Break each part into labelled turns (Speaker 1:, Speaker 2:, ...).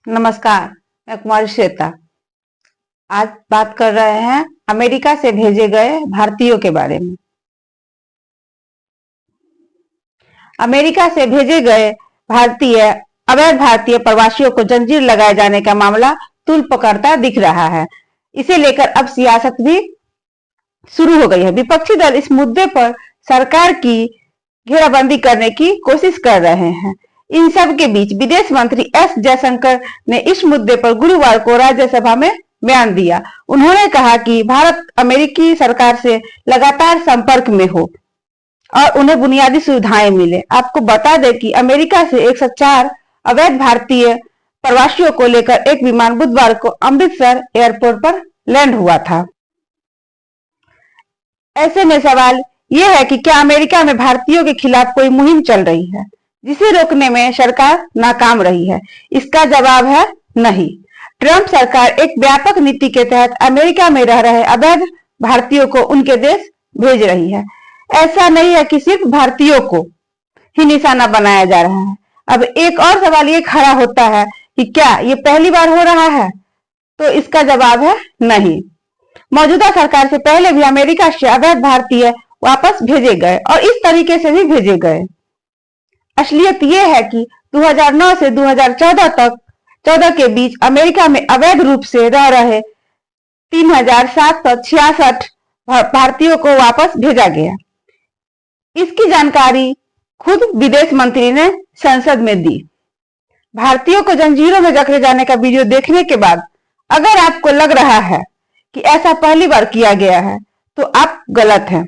Speaker 1: नमस्कार, मैं कुमारी श्वेता। आज बात कर रहे हैं अमेरिका से भेजे गए भारतीयों के बारे में। अमेरिका से भेजे गए अवैध भारतीय प्रवासियों को जंजीर लगाए जाने का मामला तूल पकड़ता दिख रहा है। इसे लेकर अब सियासत भी शुरू हो गई है। विपक्षी दल इस मुद्दे पर सरकार की घेराबंदी करने की कोशिश कर रहे हैं। इन सब के बीच विदेश मंत्री एस जयशंकर ने इस मुद्दे पर गुरुवार को राज्यसभा में बयान दिया। उन्होंने कहा कि भारत अमेरिकी सरकार से लगातार संपर्क में हो और उन्हें बुनियादी सुविधाएं मिले। आपको बता दें कि अमेरिका से 104 अवैध भारतीय प्रवासियों को लेकर एक विमान बुधवार को अमृतसर एयरपोर्ट पर लैंड हुआ था। ऐसे में सवाल यह है कि क्या अमेरिका में भारतीयों के खिलाफ कोई मुहिम चल रही है जिसे रोकने में सरकार नाकाम रही है? इसका जवाब है नहीं। ट्रंप सरकार एक व्यापक नीति के तहत अमेरिका में रह रहे अवैध भारतीयों को उनके देश भेज रही है। ऐसा नहीं है कि सिर्फ भारतीयों को ही निशाना बनाया जा रहा है। अब एक और सवाल ये खड़ा होता है कि क्या ये पहली बार हो रहा है? तो इसका जवाब है नहीं। मौजूदा सरकार से पहले भी अमेरिका से अवैध भारतीय वापस भेजे गए और इस तरीके से भी भेजे गए। असलियत यह है कि 2009 से 2014 के बीच अमेरिका में अवैध रूप से रह रहे 3766 भारतीयों को वापस भेजा गया। इसकी जानकारी खुद विदेश मंत्री ने संसद में दी। भारतीयों को जंजीरों में जकड़े जाने का वीडियो देखने के बाद अगर आपको लग रहा है कि ऐसा पहली बार किया गया है तो आप गलत हैं।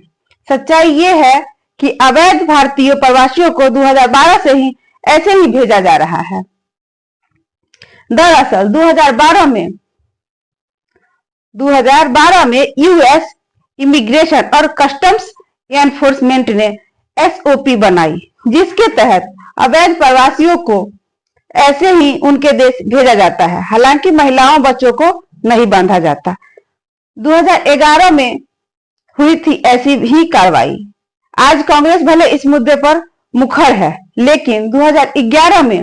Speaker 1: सच्चाई ये है कि अवैध भारतीय प्रवासियों को 2012 से ही ऐसे ही भेजा जा रहा है। दरअसल 2012 में यूएस इमिग्रेशन और कस्टम्स एनफोर्समेंट ने एसओपी बनाई जिसके तहत अवैध प्रवासियों को ऐसे ही उनके देश भेजा जाता है। हालांकि महिलाओं बच्चों को नहीं बांधा जाता। 2011 में हुई थी ऐसी ही कार्रवाई। आज कांग्रेस भले इस मुद्दे पर मुखर है, लेकिन 2011 में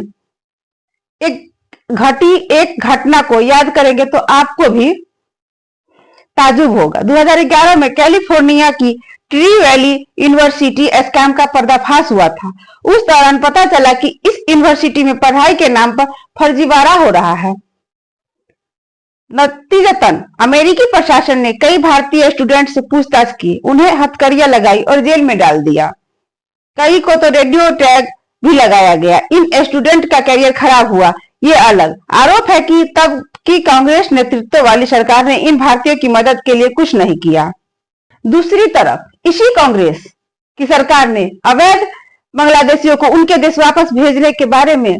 Speaker 1: एक घटना को याद करेंगे तो आपको भी ताजुब होगा। 2011 में कैलिफोर्निया की ट्री वैली यूनिवर्सिटी स्कैम का पर्दाफाश हुआ था। उस दौरान पता चला कि इस यूनिवर्सिटी में पढ़ाई के नाम पर फर्जीवाड़ा हो रहा है। नतीजतन अमेरिकी प्रशासन ने कई भारतीय स्टूडेंट से पूछताछ की, उन्हें हथकड़ियां लगाई और जेल में डाल दिया। कई को तो रेडियो टैग भी लगाया गया। इन स्टूडेंट का करियर खराब हुआ, ये अलग। आरोप है कि तब की कांग्रेस नेतृत्व वाली सरकार ने इन भारतीयों की मदद के लिए कुछ नहीं किया। दूसरी तरफ इसी कांग्रेस की सरकार ने अवैध बांग्लादेशियों को उनके देश वापस भेजने के बारे में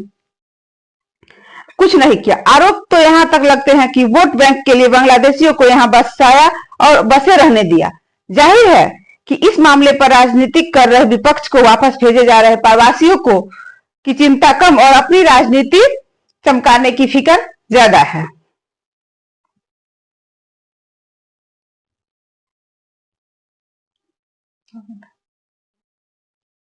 Speaker 1: कुछ नहीं किया। आरोप तो यहां तक लगते हैं कि वोट बैंक के लिए बांग्लादेशियों को यहां बसाया और बसे रहने दिया। जाहिर है कि इस मामले पर राजनीतिक कर रहे विपक्ष को वापस भेजे जा रहे प्रवासियों को की चिंता कम और अपनी राजनीति चमकाने की फिक्र ज्यादा है।